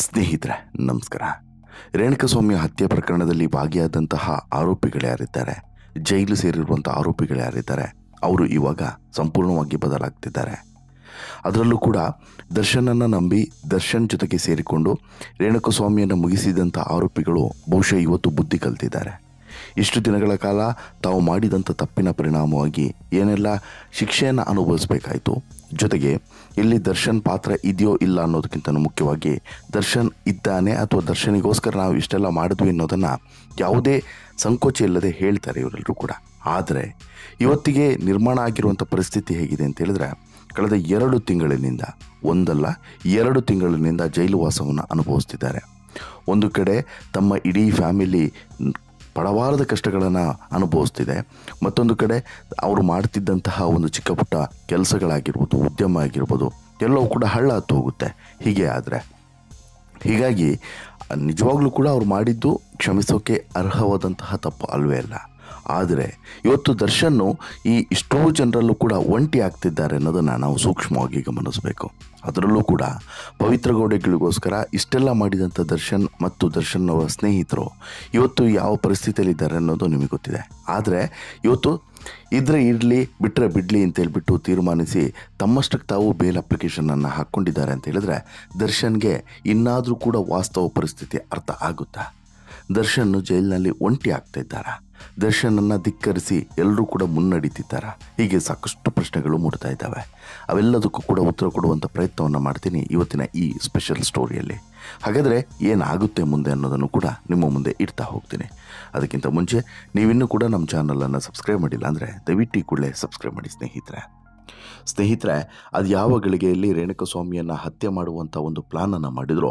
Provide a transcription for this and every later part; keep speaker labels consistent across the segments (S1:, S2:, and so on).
S1: ಸ್ನೇಹಿತರೆ ನಮಸ್ಕಾರ. ರೇಣುಕಸ್ವಾಮಿ ಹತ್ಯೆ ಪ್ರಕರಣದಲ್ಲಿ ಭಾಗಿಯಾದಂತಹ ಆರೋಪಿಗಳ್ಯಾರಿದ್ದಾರೆ, ಜೈಲು ಸೇರಿರುವಂಥ ಆರೋಪಿಗಳ್ಯಾರಿದ್ದಾರೆ, ಅವರು ಇವಾಗ ಸಂಪೂರ್ಣವಾಗಿ ಬದಲಾಗ್ತಿದ್ದಾರೆ. ಅದರಲ್ಲೂ ಕೂಡ ದರ್ಶನನ್ನು ನಂಬಿ ದರ್ಶನ್ ಜೊತೆಗೆ ಸೇರಿಕೊಂಡು ರೇಣುಕಸ್ವಾಮಿಯನ್ನು ಮುಗಿಸಿದಂಥ ಆರೋಪಿಗಳು ಬಹುಶಃ ಇವತ್ತು ಬುದ್ಧಿ ಕಲ್ತಿದ್ದಾರೆ. ಇಷ್ಟು ದಿನಗಳ ಕಾಲ ತಾವು ಮಾಡಿದಂಥ ತಪ್ಪಿನ ಪರಿಣಾಮವಾಗಿ ಏನೆಲ್ಲ ಶಿಕ್ಷೆಯನ್ನು ಅನುಭವಿಸಬೇಕಾಯಿತು, ಜೊತೆಗೆ ಇಲ್ಲಿ ದರ್ಶನ್ ಪಾತ್ರ ಇದೆಯೋ ಇಲ್ಲ ಅನ್ನೋದಕ್ಕಿಂತ ಮುಖ್ಯವಾಗಿ ದರ್ಶನ್ ಇದ್ದಾನೆ ಅಥವಾ ದರ್ಶನಿಗೋಸ್ಕರ ನಾವು ಇಷ್ಟೆಲ್ಲ ಮಾಡಿದ್ವಿ ಅನ್ನೋದನ್ನು ಯಾವುದೇ ಸಂಕೋಚ ಇಲ್ಲದೆ ಹೇಳ್ತಾರೆ ಇವರೆಲ್ಲರೂ ಕೂಡ. ಆದರೆ ಇವತ್ತಿಗೆ ನಿರ್ಮಾಣ ಆಗಿರುವಂಥ ಪರಿಸ್ಥಿತಿ ಹೇಗಿದೆ ಅಂತ ಹೇಳಿದ್ರೆ, ಕಳೆದ 2 ತಿಂಗಳಿನಿಂದ ಒಂದಲ್ಲ 2 ತಿಂಗಳಿನಿಂದ ಜೈಲು ವಾಸವನ್ನು ಅನುಭವಿಸ್ತಿದ್ದಾರೆ. ಒಂದು ಕಡೆ ತಮ್ಮ ಇಡೀ ಫ್ಯಾಮಿಲಿ ಪಡವಾರದ ಕಷ್ಟಗಳನ್ನು ಅನುಭವಿಸ್ತಿದೆ, ಮತ್ತೊಂದು ಕಡೆ ಅವರು ಮಾಡ್ತಿದ್ದಂತಹ ಒಂದು ಚಿಕ್ಕ ಪುಟ್ಟ ಕೆಲಸಗಳಾಗಿರ್ಬೋದು, ಉದ್ಯಮ ಆಗಿರ್ಬೋದು, ಎಲ್ಲವೂ ಕೂಡ ಹಳ್ಳ ಹತ್ತು ಹೋಗುತ್ತೆ. ಹೀಗಾಗಿ ನಿಜವಾಗ್ಲೂ ಕೂಡ ಅವ್ರು ಮಾಡಿದ್ದು ಕ್ಷಮಿಸೋಕೆ ಅರ್ಹವಾದಂತಹ ತಪ್ಪು ಅಲ್ವೇ ಅಲ್ಲ. ಆದರೆ ಇವತ್ತು ದರ್ಶನ್ನು ಈ ಇಷ್ಟೋ ಜನರಲ್ಲೂ ಕೂಡ ಒಂಟಿ ಆಗ್ತಿದ್ದಾರೆ ಅನ್ನೋದನ್ನು ನಾವು ಸೂಕ್ಷ್ಮವಾಗಿ ಗಮನಿಸಬೇಕು. ಅದರಲ್ಲೂ ಕೂಡ ಪವಿತ್ರ ಗೌಡಗಳಿಗೋಸ್ಕರ ಇಷ್ಟೆಲ್ಲ ಮಾಡಿದಂಥ ದರ್ಶನ್ ಮತ್ತು ದರ್ಶನ್ ಅವರ ಸ್ನೇಹಿತರು ಇವತ್ತು ಯಾವ ಪರಿಸ್ಥಿತಿಯಲ್ಲಿದ್ದಾರೆ ಅನ್ನೋದು ನಿಮಗೆ ಗೊತ್ತಿದೆ. ಆದರೆ ಇವತ್ತು ಇದ್ರೆ ಇರಲಿ ಬಿಟ್ಟರೆ ಬಿಡಲಿ ಅಂತೇಳ್ಬಿಟ್ಟು ತೀರ್ಮಾನಿಸಿ ತಮ್ಮಷ್ಟಕ್ಕೆ ತಾವು ಬೇಲ್ ಅಪ್ಲಿಕೇಶನನ್ನು ಹಾಕ್ಕೊಂಡಿದ್ದಾರೆ ಅಂತ ಹೇಳಿದ್ರೆ ದರ್ಶನ್ಗೆ ಇನ್ನಾದರೂ ಕೂಡ ವಾಸ್ತವ ಪರಿಸ್ಥಿತಿ ಅರ್ಥ ಆಗುತ್ತಾ? ದರ್ಶನ್ ಜೈಲಿನಲ್ಲಿ ಒಂಟಿ ಆಗ್ತಾ ಇದ್ದಾರಾ? ದರ್ಶನನ್ನು ಧಿಕ್ಕರಿಸಿ ಎಲ್ಲರೂ ಕೂಡ ಮುನ್ನಡೀತಿದ್ದಾರಾ? ಹೀಗೆ ಸಾಕಷ್ಟು ಪ್ರಶ್ನೆಗಳು ಮೂಡ್ತಾ ಇದ್ದಾವೆ. ಅವೆಲ್ಲದಕ್ಕೂ ಕೂಡ ಉತ್ತರ ಕೊಡುವಂಥ ಪ್ರಯತ್ನವನ್ನು ಮಾಡ್ತೀನಿ ಇವತ್ತಿನ ಈ ಸ್ಪೆಷಲ್ ಸ್ಟೋರಿಯಲ್ಲಿ. ಹಾಗಾದರೆ ಏನಾಗುತ್ತೆ ಮುಂದೆ ಅನ್ನೋದನ್ನು ಕೂಡ ನಿಮ್ಮ ಮುಂದೆ ಇಡ್ತಾ ಹೋಗ್ತೀನಿ. ಅದಕ್ಕಿಂತ ಮುಂಚೆ ನೀವಿನ್ನೂ ಕೂಡ ನಮ್ಮ ಚಾನಲನ್ನು ಸಬ್ಸ್ಕ್ರೈಬ್ ಮಾಡಿಲ್ಲ ಅಂದರೆ ದಯವಿಟ್ಟು ಈ ಕೂಡಲೇ ಸಬ್ಸ್ಕ್ರೈಬ್ ಮಾಡಿ ಸ್ನೇಹಿತರೆ. ಅದು ಯಾವ ಗಳಿಗೆಯಲ್ಲಿ ರೇಣುಕಸ್ವಾಮಿಯನ್ನು ಹತ್ಯೆ ಮಾಡುವಂಥ ಒಂದು ಪ್ಲಾನನ್ನು ಮಾಡಿದ್ರೋ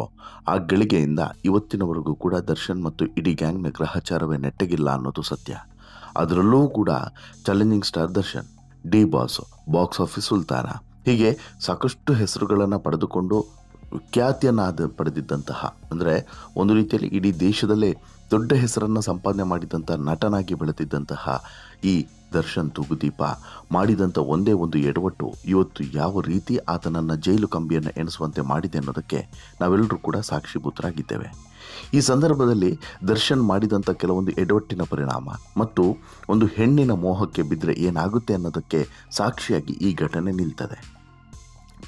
S1: ಆ ಗಳಿಗೆಯಿಂದ ಇವತ್ತಿನವರೆಗೂ ಕೂಡ ದರ್ಶನ್ ಮತ್ತು ಇಡೀ ಗ್ಯಾಂಗ್ನ ಗ್ರಹಚಾರವೇ ನೆಟ್ಟಗಿಲ್ಲ ಅನ್ನೋದು ಸತ್ಯ. ಅದರಲ್ಲೂ ಕೂಡ challenging star Darshan, D boss, box office ಸುಲ್ತಾನ, ಹೀಗೆ ಸಾಕಷ್ಟು ಹೆಸರುಗಳನ್ನು ಪಡೆದುಕೊಂಡು ಖ್ಯಾತಿಯನ್ನು ಪಡೆದಿದ್ದಂತಹ, ಅಂದರೆ ಒಂದು ರೀತಿಯಲ್ಲಿ ಇಡೀ ದೇಶದಲ್ಲೇ ದೊಡ್ಡ ಹೆಸರನ್ನು ಸಂಪಾದನೆ ಮಾಡಿದಂಥ ನಟನಾಗಿ ಬೆಳೆದಿದ್ದಂತಹ ಈ ದರ್ಶನ್ ತೂಗುದೀಪ ಮಾಡಿದಂಥ ಒಂದೇ ಒಂದು ಎಡವಟ್ಟು ಇವತ್ತು ಯಾವ ರೀತಿ ಆತನನ್ನು ಜೈಲು ಕಂಬಿಯನ್ನು ಎಣಿಸುವಂತೆ ಮಾಡಿದೆ ಅನ್ನೋದಕ್ಕೆ ನಾವೆಲ್ಲರೂ ಕೂಡ ಸಾಕ್ಷಿಭೂತರಾಗಿದ್ದೇವೆ. ಈ ಸಂದರ್ಭದಲ್ಲಿ ದರ್ಶನ್ ಮಾಡಿದಂಥ ಕೆಲವೊಂದು ಎಡವಟ್ಟಿನ ಪರಿಣಾಮ ಮತ್ತು ಒಂದು ಹೆಣ್ಣಿನ ಮೋಹಕ್ಕೆ ಬಿದ್ದರೆ ಏನಾಗುತ್ತೆ ಅನ್ನೋದಕ್ಕೆ ಸಾಕ್ಷಿಯಾಗಿ ಈ ಘಟನೆ ನಿಲ್ತದೆ.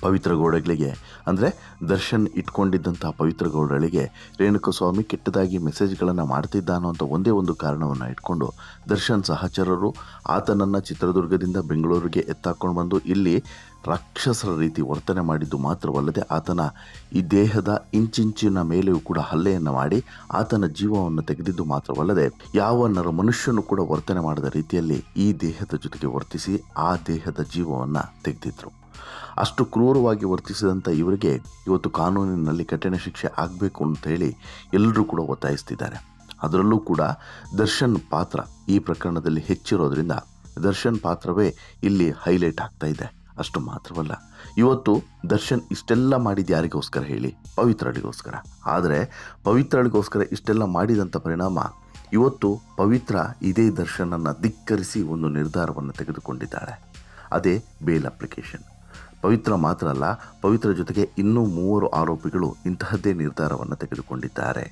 S1: ಪವಿತ್ರ ಗೌಡಗಳಿಗೆ, ಅಂದರೆ ದರ್ಶನ್ ಇಟ್ಕೊಂಡಿದ್ದಂತಹ ಪವಿತ್ರ ಗೌಡಳಿಗೆ ರೇಣುಕಸ್ವಾಮಿ ಕೆಟ್ಟದಾಗಿ ಮೆಸೇಜ್ಗಳನ್ನು ಮಾಡ್ತಿದ್ದಾನೋ ಅಂತ ಒಂದೇ ಒಂದು ಕಾರಣವನ್ನು ಇಟ್ಕೊಂಡು ದರ್ಶನ್ ಸಹಚರರು ಆತನನ್ನು ಚಿತ್ರದುರ್ಗದಿಂದ ಬೆಂಗಳೂರಿಗೆ ಎತ್ತಾಕೊಂಡು ಬಂದು ಇಲ್ಲಿ ರಾಕ್ಷಸರ ರೀತಿ ವರ್ತನೆ ಮಾಡಿದ್ದು ಮಾತ್ರವಲ್ಲದೆ ಆತನ ಈ ದೇಹದ ಇಂಚಿಂಚಿನ ಮೇಲೆಯೂ ಕೂಡ ಹಲ್ಲೆಯನ್ನು ಮಾಡಿ ಆತನ ಜೀವವನ್ನು ತೆಗೆದಿದ್ದು ಮಾತ್ರವಲ್ಲದೆ ಯಾವ ಮನುಷ್ಯನು ಕೂಡ ವರ್ತನೆ ಮಾಡದ ರೀತಿಯಲ್ಲಿ ಈ ದೇಹದ ಜೊತೆಗೆ ವರ್ತಿಸಿ ಆ ದೇಹದ ಜೀವವನ್ನು ತೆಗೆದಿದ್ರು. ಅಷ್ಟು ಕ್ರೂರವಾಗಿ ವರ್ತಿಸಿದಂಥ ಇವರಿಗೆ ಇವತ್ತು ಕಾನೂನಿನಲ್ಲಿ ಕಠಿಣ ಶಿಕ್ಷೆ ಆಗಬೇಕು ಅಂತ ಹೇಳಿ ಎಲ್ಲರೂ ಕೂಡ ಒತ್ತಾಯಿಸ್ತಿದ್ದಾರೆ. ಅದರಲ್ಲೂ ಕೂಡ ದರ್ಶನ್ ಪಾತ್ರ ಈ ಪ್ರಕರಣದಲ್ಲಿ ಹೆಚ್ಚಿರೋದ್ರಿಂದ ದರ್ಶನ್ ಪಾತ್ರವೇ ಇಲ್ಲಿ ಹೈಲೈಟ್ ಆಗ್ತಾ ಇದೆ. ಅಷ್ಟು ಮಾತ್ರವಲ್ಲ, ಇವತ್ತು ದರ್ಶನ್ ಇಷ್ಟೆಲ್ಲ ಮಾಡಿದ್ದು ಯಾರಿಗೋಸ್ಕರ ಹೇಳಿ? ಪವಿತ್ರಳಿಗೋಸ್ಕರ. ಆದರೆ ಪವಿತ್ರಳಿಗೋಸ್ಕರ ಇಷ್ಟೆಲ್ಲ ಮಾಡಿದಂಥ ಪರಿಣಾಮ ಇವತ್ತು ಪವಿತ್ರ ಇದೇ ದರ್ಶನನ್ನು ಧಿಕ್ಕರಿಸಿ ಒಂದು ನಿರ್ಧಾರವನ್ನು ತೆಗೆದುಕೊಂಡಿದ್ದಾಳೆ. ಅದೇ ಬೇಲ್ ಅಪ್ಲಿಕೇಶನ್. ಪವಿತ್ರ ಮಾತ್ರ ಅಲ್ಲ, ಪವಿತ್ರ ಜೊತೆಗೆ ಇನ್ನೂ 3 ಆರೋಪಿಗಳು ಇಂತಹದ್ದೇ ನಿರ್ಧಾರವನ್ನು ತೆಗೆದುಕೊಂಡಿದ್ದಾರೆ.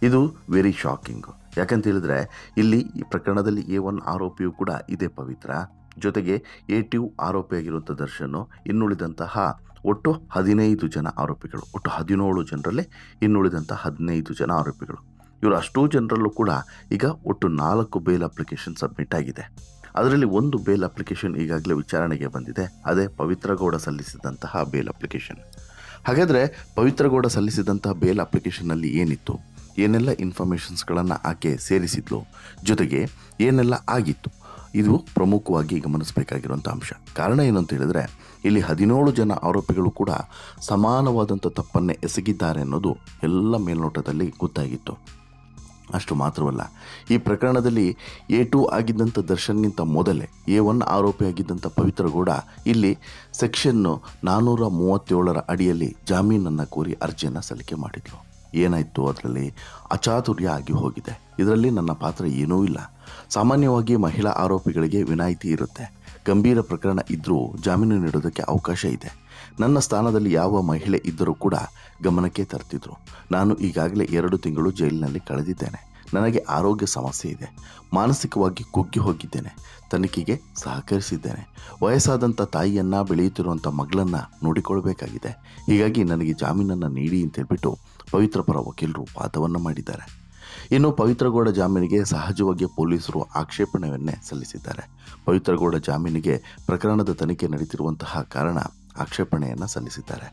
S1: ಇದು ವೆರಿ ಶಾಕಿಂಗು. ಯಾಕಂತ ಹೇಳಿದ್ರೆ ಇಲ್ಲಿ ಈ ಪ್ರಕರಣದಲ್ಲಿ A1 ಆರೋಪಿಯೂ ಕೂಡ ಇದೇ ಪವಿತ್ರ, ಜೊತೆಗೆ A2 ಆರೋಪಿಯಾಗಿರುವಂಥ ದರ್ಶನು, ಇನ್ನುಳಿದಂತಹ ಒಟ್ಟು 15 ಜನ ಆರೋಪಿಗಳು, ಒಟ್ಟು 17 ಜನರಲ್ಲೇ ಇನ್ನುಳಿದಂಥ 15 ಜನ ಆರೋಪಿಗಳು. ಇವರು ಅಷ್ಟೂ ಜನರಲ್ಲೂ ಕೂಡ ಈಗ ಒಟ್ಟು 4 ಬೇಲ್ ಅಪ್ಲಿಕೇಶನ್ ಸಬ್ಮಿಟ್ ಆಗಿದೆ. ಅದರಲ್ಲಿ ಒಂದು ಬೇಲ್ ಅಪ್ಲಿಕೇಶನ್ ಈಗಾಗಲೇ ವಿಚಾರಣೆಗೆ ಬಂದಿದೆ. ಅದೇ ಪವಿತ್ರ ಗೌಡ ಸಲ್ಲಿಸಿದಂತಹ ಬೇಲ್ ಅಪ್ಲಿಕೇಶನ್. ಹಾಗಾದರೆ ಪವಿತ್ರ ಗೌಡ ಸಲ್ಲಿಸಿದಂತಹ ಬೇಲ್ ಅಪ್ಲಿಕೇಶನ್ನಲ್ಲಿ ಏನಿತ್ತು, ಏನೆಲ್ಲ ಇನ್ಫಾರ್ಮೇಷನ್ಸ್ಗಳನ್ನು ಆಕೆ ಸೇರಿಸಿದ್ಲು, ಜೊತೆಗೆ ಏನೆಲ್ಲ ಆಗಿತ್ತು, ಇದು ಪ್ರಮುಖವಾಗಿ ಗಮನಿಸಬೇಕಾಗಿರುವಂಥ ಅಂಶ. ಕಾರಣ ಏನು ಅಂತ ಹೇಳಿದ್ರೆ, ಇಲ್ಲಿ 17 ಜನ ಆರೋಪಿಗಳು ಕೂಡ ಸಮಾನವಾದಂಥ ತಪ್ಪನ್ನೇ ಎಸಗಿದ್ದಾರೆ ಅನ್ನೋದು ಎಲ್ಲ ಮೇಲ್ನೋಟದಲ್ಲಿ ಗೊತ್ತಾಗಿತ್ತು. ಅಷ್ಟು ಮಾತ್ರವಲ್ಲ, ಈ ಪ್ರಕರಣದಲ್ಲಿ A2 ಆಗಿದ್ದಂಥ ದರ್ಶನ್ಗಿಂತ ಮೊದಲೇ A1 ಆರೋಪಿಯಾಗಿದ್ದಂಥ ಪವಿತ್ರ ಗೌಡ ಇಲ್ಲಿ ಸೆಕ್ಷನ್ನು 437 ಅಡಿಯಲ್ಲಿ ಜಾಮೀನನ್ನು ಕೋರಿ ಅರ್ಜಿಯನ್ನು ಸಲ್ಲಿಕೆ ಮಾಡಿದ್ಲು. ಏನಾಯಿತು? ಅದರಲ್ಲಿ ಅಚಾತುರ್ಯ ಆಗಿ ಹೋಗಿದೆ. ಇದರಲ್ಲಿ ನನ್ನ ಪಾತ್ರ ಏನೂ ಇಲ್ಲ. ಸಾಮಾನ್ಯವಾಗಿ ಮಹಿಳಾ ಆರೋಪಿಗಳಿಗೆ ವಿನಾಯಿತಿ ಇರುತ್ತೆ. ಗಂಭೀರ ಪ್ರಕರಣ ಇದ್ದರೂ ಜಾಮೀನು ನೀಡೋದಕ್ಕೆ ಅವಕಾಶ ಇದೆ. ನನ್ನ ಸ್ಥಾನದಲ್ಲಿ ಯಾವ ಮಹಿಳೆ ಇದ್ದರೂ ಕೂಡ ಗಮನಕ್ಕೆ ತರ್ತಿದ್ರು. ನಾನು ಈಗಾಗಲೇ 2 ತಿಂಗಳು ಜೈಲಿನಲ್ಲಿ ಕಳೆದಿದ್ದೇನೆ. ನನಗೆ ಆರೋಗ್ಯ ಸಮಸ್ಯೆ ಇದೆ. ಮಾನಸಿಕವಾಗಿ ಕುಗ್ಗಿ ಹೋಗಿದ್ದೇನೆ. ತನಿಖೆಗೆ ಸಹಕರಿಸಿದ್ದೇನೆ. ವಯಸ್ಸಾದಂಥ ತಾಯಿಯನ್ನು, ಬೆಳೆಯುತ್ತಿರುವಂಥ ಮಗಳನ್ನು ನೋಡಿಕೊಳ್ಬೇಕಾಗಿದೆ. ಹೀಗಾಗಿ ನನಗೆ ಜಾಮೀನನ್ನು ನೀಡಿ ಅಂತೇಳ್ಬಿಟ್ಟು ಪವಿತ್ರ ಪರ ವಕೀಲರು ವಾದವನ್ನು ಮಾಡಿದ್ದಾರೆ. ಇನ್ನು ಪವಿತ್ರಗೌಡ ಜಾಮೀನಿಗೆ ಸಹಜವಾಗಿ ಪೊಲೀಸರು ಆಕ್ಷೇಪಣೆಯನ್ನೇ ಸಲ್ಲಿಸಿದ್ದಾರೆ. ಪವಿತ್ರಗೌಡ ಜಾಮೀನಿಗೆ ಪ್ರಕರಣದ ತನಿಖೆ ನಡೀತಿರುವಂತಹ ಕಾರಣ ಆಕ್ಷೇಪಣೆಯನ್ನು ಸಲ್ಲಿಸಿದ್ದಾರೆ.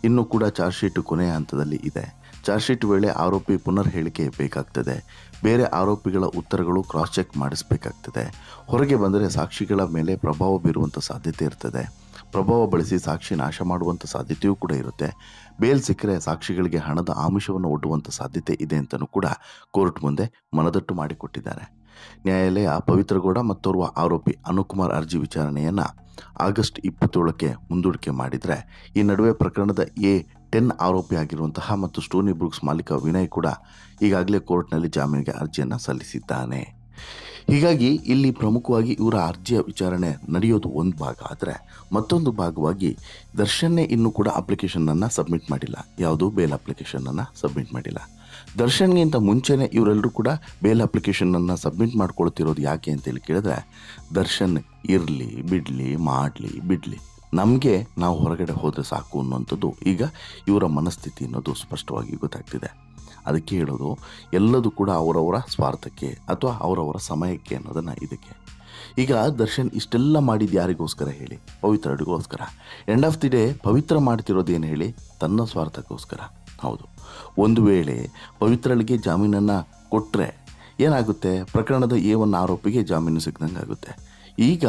S1: ಇನ್ನೂ ಕೂಡ ಚಾರ್ಜ್ ಶೀಟ್ ಕೊನೆಯ ಹಂತದಲ್ಲಿ ಇದೆ. ಚಾರ್ಜ್ ಶೀಟ್ ವೇಳೆ ಆರೋಪಿ ಪುನರ್ ಹೇಳಿಕೆ ಬೇಕಾಗ್ತದೆ. ಬೇರೆ ಆರೋಪಿಗಳ ಉತ್ತರಗಳು ಕ್ರಾಸ್ ಚೆಕ್ ಮಾಡಿಸಬೇಕಾಗ್ತದೆ. ಹೊರಗೆ ಬಂದರೆ ಸಾಕ್ಷಿಗಳ ಮೇಲೆ ಪ್ರಭಾವ ಬೀರುವಂಥ ಸಾಧ್ಯತೆ ಇರ್ತದೆ. ಪ್ರಭಾವ ಬಳಸಿ ಸಾಕ್ಷಿ ನಾಶ ಮಾಡುವಂಥ ಸಾಧ್ಯತೆಯೂ ಕೂಡ ಇರುತ್ತೆ. ಬೇಲ್ ಸಿಕ್ಕರೆ ಸಾಕ್ಷಿಗಳಿಗೆ ಹಣದ ಆಮಿಷವನ್ನು ಒಡ್ಡುವಂಥ ಸಾಧ್ಯತೆ ಇದೆ ಅಂತಲೂ ಕೂಡ ಕೋರ್ಟ್ ಮುಂದೆ ಮನದಟ್ಟು ಮಾಡಿಕೊಟ್ಟಿದ್ದಾರೆ. ನ್ಯಾಯಾಲಯ ಪವಿತ್ರಗೌಡ ಮತ್ತೋರ್ವ ಆರೋಪಿ ಅನುಕುಮಾರ್ ಅರ್ಜಿ ವಿಚಾರಣೆಯನ್ನು ಆಗಸ್ಟ್ 27ಕ್ಕೆ ಮುಂದೂಡಿಕೆ ಮಾಡಿದರೆ, ಈ ನಡುವೆ ಪ್ರಕರಣದ A10 ಆರೋಪಿ ಆಗಿರುವಂತಹ ಮತ್ತು ಸ್ಟೋನಿ ಬ್ರೂಕ್ಸ್ ಮಾಲೀಕ ವಿನಯ್ ಕೂಡ ಈಗಾಗಲೇ ಕೋರ್ಟ್ನಲ್ಲಿ ಜಾಮೀನಿಗೆ ಅರ್ಜಿಯನ್ನು ಸಲ್ಲಿಸಿದ್ದಾನೆ. ಹೀಗಾಗಿ ಇಲ್ಲಿ ಪ್ರಮುಖವಾಗಿ ಇವರ ಅರ್ಜಿಯ ವಿಚಾರಣೆ ನಡೆಯೋದು ಒಂದು ಭಾಗ ಆದರೆ, ಮತ್ತೊಂದು ಭಾಗವಾಗಿ ದರ್ಶನ್ನೇ ಇನ್ನೂ ಕೂಡ ಅಪ್ಲಿಕೇಶನನ್ನು ಸಬ್ಮಿಟ್ ಮಾಡಿಲ್ಲ. ಯಾವುದು ಬೇಲ್ ಅಪ್ಲಿಕೇಶನನ್ನು ಸಬ್ಮಿಟ್ ಮಾಡಿಲ್ಲ. ದರ್ಶನ್ಗಿಂತ ಮುಂಚೆನೇ ಇವರೆಲ್ಲರೂ ಕೂಡ ಬೇಲ್ ಅಪ್ಲಿಕೇಶನನ್ನು ಸಬ್ಮಿಟ್ ಮಾಡ್ಕೊಳ್ತಿರೋದು ಯಾಕೆ ಅಂತೇಳಿ ಕೇಳಿದ್ರೆ, ದರ್ಶನ್ ಇರಲಿ ಬಿಡಲಿ ನಮಗೆ ನಾವು ಹೊರಗಡೆ ಹೋದರೆ ಸಾಕು ಅನ್ನುವಂಥದ್ದು ಈಗ ಇವರ ಮನಸ್ಥಿತಿ ಅನ್ನೋದು ಸ್ಪಷ್ಟವಾಗಿ ಗೊತ್ತಾಗ್ತಿದೆ. ಅದಕ್ಕೆ ಹೇಳೋದು, ಎಲ್ಲದೂ ಕೂಡ ಅವರವರ ಸ್ವಾರ್ಥಕ್ಕೆ ಅಥವಾ ಅವರವರ ಸಮಯಕ್ಕೆ ಅನ್ನೋದನ್ನು ಇದಕ್ಕೆ. ಈಗ ದರ್ಶನ್ ಇಷ್ಟೆಲ್ಲ ಮಾಡಿದ್ದು ಯಾರಿಗೋಸ್ಕರ ಹೇಳಿ? ಪವಿತ್ರಳಿಗೋಸ್ಕರ. ಎಂಡ್ ಆಫ್ ದಿ ಡೇ ಪವಿತ್ರ ಮಾಡ್ತಿರೋದೇನು ಹೇಳಿ? ತನ್ನ ಸ್ವಾರ್ಥಕ್ಕೋಸ್ಕರ. ಹೌದು, ಒಂದು ವೇಳೆ ಪವಿತ್ರಳಿಗೆ ಜಾಮೀನನ್ನು ಕೊಟ್ಟರೆ ಏನಾಗುತ್ತೆ? ಪ್ರಕರಣದ A1 ಆರೋಪಿಗೆ ಜಾಮೀನು ಸಿಗ್ದಂಗೆ ಆಗುತ್ತೆ. ಈಗ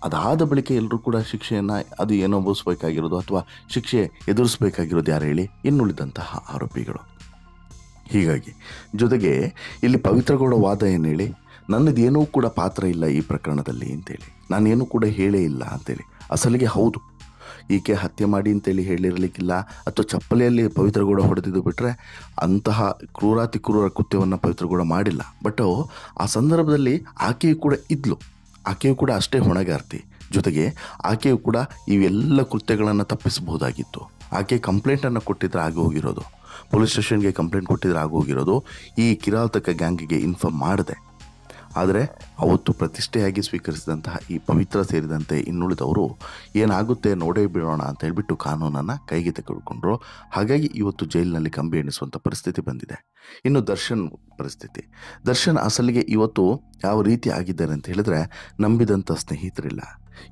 S1: ಅದಾದ ಬಳಿಕ ಎಲ್ಲರೂ ಕೂಡ ಶಿಕ್ಷೆಯನ್ನು ಅದು ಏನೋ ಅನುಭವಿಸ್ಬೇಕಾಗಿರೋದು ಅಥವಾ ಶಿಕ್ಷೆ ಎದುರಿಸಬೇಕಾಗಿರೋದು ಯಾರು ಹೇಳಿ? ಇನ್ನುಳಿದಂತಹ ಆರೋಪಿಗಳು. ಹೀಗಾಗಿ ಜೊತೆಗೆ ಇಲ್ಲಿ ಪವಿತ್ರಗೌಡ ವಾದ ಏನು ಹೇಳಿ? ನನ್ನದೇನೂ ಕೂಡ ಪಾತ್ರ ಇಲ್ಲ ಈ ಪ್ರಕರಣದಲ್ಲಿ ಅಂತೇಳಿ, ನಾನೇನೂ ಕೂಡ ಹೇಳೇ ಇಲ್ಲ ಅಂತೇಳಿ. ಅಸಲಿಗೆ ಹೌದು, ಈಕೆ ಹತ್ಯೆ ಮಾಡಿ ಅಂತೇಳಿ ಹೇಳಿರಲಿಕ್ಕಿಲ್ಲ ಅಥವಾ ಚಪ್ಪಲಿಯಲ್ಲಿ ಪವಿತ್ರಗೌಡ ಹೊಡೆದಿದ್ದು ಬಿಟ್ಟರೆ ಅಂತಹ ಕ್ರೂರ ಕೃತ್ಯವನ್ನು ಪವಿತ್ರಗೌಡ ಮಾಡಿಲ್ಲ. ಬಟ್ ಆ ಸಂದರ್ಭದಲ್ಲಿ ಆಕೆಯು ಕೂಡ ಇದ್ಲು. ಆಕೆಯು ಕೂಡ ಅಷ್ಟೇ ಹೊಣೆಗಾರ್ತಿ. ಜೊತೆಗೆ ಆಕೆಯು ಕೂಡ ಇವೆಲ್ಲ ಕೃತ್ಯಗಳನ್ನು ತಪ್ಪಿಸಬಹುದಾಗಿತ್ತು. ಆಕೆ ಕಂಪ್ಲೇಂಟನ್ನು ಕೊಟ್ಟಿದ್ರೆ ಆಗಿ ಹೋಗಿರೋದು, ಪೊಲೀಸ್ ಸ್ಟೇಷನ್ಗೆ ಕಂಪ್ಲೇಂಟ್ ಕೊಟ್ಟಿದ್ರೆ ಆಗಿ ಹೋಗಿರೋದು. ಈ ಕಿರಾತಕ ಗ್ಯಾಂಗಿಗೆ ಇನ್ಫಾರ್ಮ್ ಮಾಡಿದೆ. ಆದರೆ ಅವತ್ತು ಪ್ರತಿಷ್ಠೆಯಾಗಿ ಸ್ವೀಕರಿಸಿದಂತಹ ಈ ಪವಿತ್ರ ಸೇರಿದಂತೆ ಇನ್ನುಳಿದವರು ಏನಾಗುತ್ತೆ ನೋಡೇ ಬಿಡೋಣ ಅಂತ ಹೇಳ್ಬಿಟ್ಟು ಕಾನೂನನ್ನು ಕೈಗೆ ತೆಗೆದುಕೊಂಡ್ರು. ಹಾಗಾಗಿ ಇವತ್ತು ಜೈಲಿನಲ್ಲಿ ಕಂಬಿ ಎಣಿಸುವಂಥ ಪರಿಸ್ಥಿತಿ ಬಂದಿದೆ. ಇನ್ನು ದರ್ಶನ್ ಪರಿಸ್ಥಿತಿ, ದರ್ಶನ್ ಅಸಲಿಗೆ ಇವತ್ತು ಯಾವ ರೀತಿ ಆಗಿದ್ದಾರೆ ಅಂತ ಹೇಳಿದ್ರೆ, ನಂಬಿದಂಥ ಸ್ನೇಹಿತರಿಲ್ಲ.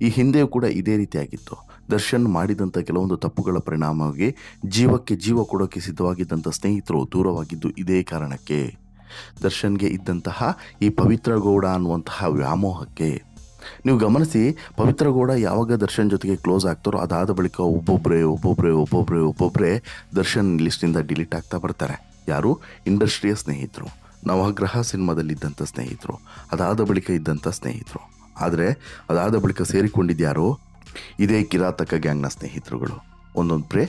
S1: ಈ ಹಿಂದೆಯೂ ಕೂಡ ಇದೇ ರೀತಿಯಾಗಿತ್ತು. ದರ್ಶನ್ ಮಾಡಿದಂಥ ಕೆಲವೊಂದು ತಪ್ಪುಗಳ ಪರಿಣಾಮವಾಗಿ ಜೀವಕ್ಕೆ ಜೀವ ಕೊಡೋಕ್ಕೆ ಸಿದ್ಧವಾಗಿದ್ದಂಥ ಸ್ನೇಹಿತರು ದೂರವಾಗಿದ್ದು ಇದೇ ಕಾರಣಕ್ಕೆ. ದರ್ಶನ್ಗೆ ಇದ್ದಂತಹ ಈ ಪವಿತ್ರಗೌಡ ಅನ್ನುವಂತಹ ವ್ಯಾಮೋಹಕ್ಕೆ. ನೀವು ಗಮನಿಸಿ, ಪವಿತ್ರಗೌಡ ಯಾವಾಗ ದರ್ಶನ್ ಜೊತೆಗೆ ಕ್ಲೋಸ್ ಆಗ್ತಾರೋ ಅದಾದ ಬಳಿಕ ಒಬ್ಬೊಬ್ಬರೇ ದರ್ಶನ್ ಲಿಸ್ಟಿಂದ ಡಿಲೀಟ್ ಆಗ್ತಾ ಬರ್ತಾರೆ. ಯಾರು? ಇಂಡಸ್ಟ್ರಿಯ ಸ್ನೇಹಿತರು, ನವಗ್ರಹ ಸಿನಿಮಾದಲ್ಲಿದ್ದಂಥ ಸ್ನೇಹಿತರು, ಅದಾದ ಬಳಿಕ ಇದ್ದಂಥ ಸ್ನೇಹಿತರು. ಆದರೆ ಅದಾದ ಬಳಿಕ ಸೇರಿಕೊಂಡಿದ್ಯಾರೋ ಇದೇ ಕಿರಾತಕ ಗ್ಯಾಂಗ್ನ ಸ್ನೇಹಿತರುಗಳು. ಒಂದೊಂದು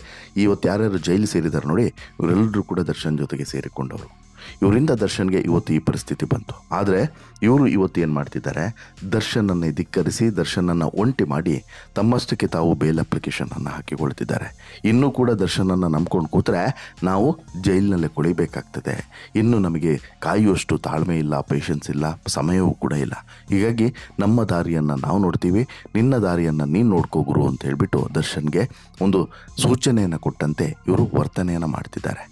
S1: ಇವತ್ತು ಯಾರ್ಯಾರು ಜೈಲು ಸೇರಿದ್ದಾರೆ ನೋಡಿ, ಇವರೆಲ್ಲರೂ ಕೂಡ ದರ್ಶನ್ ಜೊತೆಗೆ ಸೇರಿಕೊಂಡವರು. ಇವರಿಂದ ದರ್ಶನ್ಗೆ ಇವತ್ತು ಈ ಪರಿಸ್ಥಿತಿ ಬಂತು. ಆದರೆ ಇವರು ಇವತ್ತು ಏನು ಮಾಡ್ತಿದ್ದಾರೆ? ದರ್ಶನನ್ನೇ ಧಿಕ್ಕರಿಸಿ, ದರ್ಶನನ್ನು ಒಂಟಿ ಮಾಡಿ ತಮ್ಮಷ್ಟಕ್ಕೆ ತಾವು ಬೇಲ್ ಅಪ್ಲಿಕೇಶನನ್ನು ಹಾಕಿಕೊಳ್ತಿದ್ದಾರೆ. ಇನ್ನೂ ಕೂಡ ದರ್ಶನನ್ನು ನಂಬ್ಕೊಂಡು ಕೂತ್ರೆ ನಾವು ಜೈಲಿನಲ್ಲೇ ಕೊಳಿಬೇಕಾಗ್ತದೆ. ಇನ್ನು ನಮಗೆ ಕಾಯುವಷ್ಟು ತಾಳ್ಮೆ ಇಲ್ಲ, ಪೇಷನ್ಸ್ ಇಲ್ಲ, ಸಮಯವೂ ಕೂಡ ಇಲ್ಲ. ಹೀಗಾಗಿ ನಮ್ಮ ದಾರಿಯನ್ನು ನಾವು ನೋಡ್ತೀವಿ, ನಿನ್ನ ದಾರಿಯನ್ನು ನೀನು ನೋಡ್ಕೋ ಗುರು ಅಂತ ಹೇಳಿಬಿಟ್ಟು ದರ್ಶನ್ಗೆ ಒಂದು ಸೂಚನೆಯನ್ನು ಕೊಟ್ಟಂತೆ ಇವರು ವರ್ತನೆಯನ್ನು ಮಾಡ್ತಿದ್ದಾರೆ.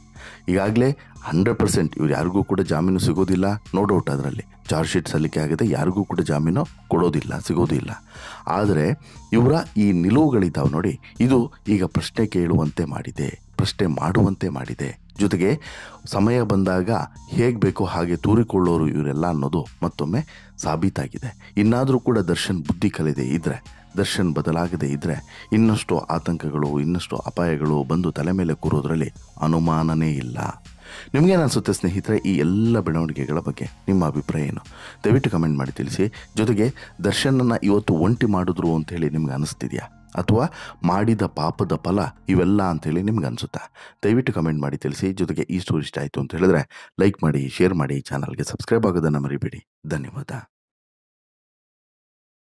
S1: ಈಗಾಗಲೇ 100% ಇವ್ರು ಯಾರಿಗೂ ಕೂಡ ಜಾಮೀನು ಸಿಗೋದಿಲ್ಲ. ನೋ ಡೌಟ್, ಅದರಲ್ಲಿ ಚಾರ್ಜ್ ಶೀಟ್ ಸಲ್ಲಿಕೆ ಆಗಿದೆ, ಯಾರಿಗೂ ಕೂಡ ಜಾಮೀನು ಕೊಡೋದಿಲ್ಲ, ಸಿಗೋದಿಲ್ಲ. ಆದರೆ ಇವರ ಈ ನಿಲುವುಗಳಿದ್ದಾವೆ ನೋಡಿ, ಇದು ಈಗ ಪ್ರಶ್ನೆ ಕೇಳುವಂತೆ ಮಾಡಿದೆ, ಪ್ರಶ್ನೆ ಮಾಡುವಂತೆ ಮಾಡಿದೆ. ಜೊತೆಗೆ ಸಮಯ ಬಂದಾಗ ಹೇಗೆ ಬೇಕೋ ಹಾಗೆ ತೂರಿಕೊಳ್ಳೋರು ಇವರೆಲ್ಲ ಅನ್ನೋದು ಮತ್ತೊಮ್ಮೆ ಸಾಬೀತಾಗಿದೆ. ಇನ್ನಾದರೂ ಕೂಡ ದರ್ಶನ್ ಬುದ್ಧಿ ಕಲಿದೆ ಇದ್ದರೆ, ದರ್ಶನ್ ಬದಲಾಗದೇ ಇದ್ದರೆ ಇನ್ನಷ್ಟು ಆತಂಕಗಳು, ಇನ್ನಷ್ಟು ಅಪಾಯಗಳು ಬಂದು ತಲೆ ಮೇಲೆ ಕೂರೋದ್ರಲ್ಲಿ ಅನುಮಾನನೇ ಇಲ್ಲ. ನಿಮಗೇನು ಅನಿಸುತ್ತೆ ಸ್ನೇಹಿತರೆ ಈ ಎಲ್ಲ ಬೆಳವಣಿಗೆಗಳ ಬಗ್ಗೆ? ನಿಮ್ಮ ಅಭಿಪ್ರಾಯ ಏನು? ದಯವಿಟ್ಟು ಕಮೆಂಟ್ ಮಾಡಿ ತಿಳಿಸಿ. ಜೊತೆಗೆ ದರ್ಶನನ್ನು ಇವತ್ತು ಒಂಟಿ ಮಾಡಿದ್ರು ಅಂಥೇಳಿ ನಿಮ್ಗೆ ಅನಿಸ್ತಿದೆಯಾ? ಅಥವಾ ಮಾಡಿದ ಪಾಪದ ಫಲ ಇವೆಲ್ಲ ಅಂಥೇಳಿ ನಿಮ್ಗೆ ಅನಿಸುತ್ತಾ? ದಯವಿಟ್ಟು ಕಮೆಂಟ್ ಮಾಡಿ ತಿಳಿಸಿ. ಜೊತೆಗೆ ಈ ಸ್ಟೋರಿ ಇಷ್ಟ ಆಯಿತು ಅಂತ ಹೇಳಿದ್ರೆ ಲೈಕ್ ಮಾಡಿ, ಶೇರ್ ಮಾಡಿ, ಚಾನಲ್ಗೆ ಸಬ್ಸ್ಕ್ರೈಬ್ ಆಗೋದನ್ನು ಮರಿಬೇಡಿ. ಧನ್ಯವಾದ.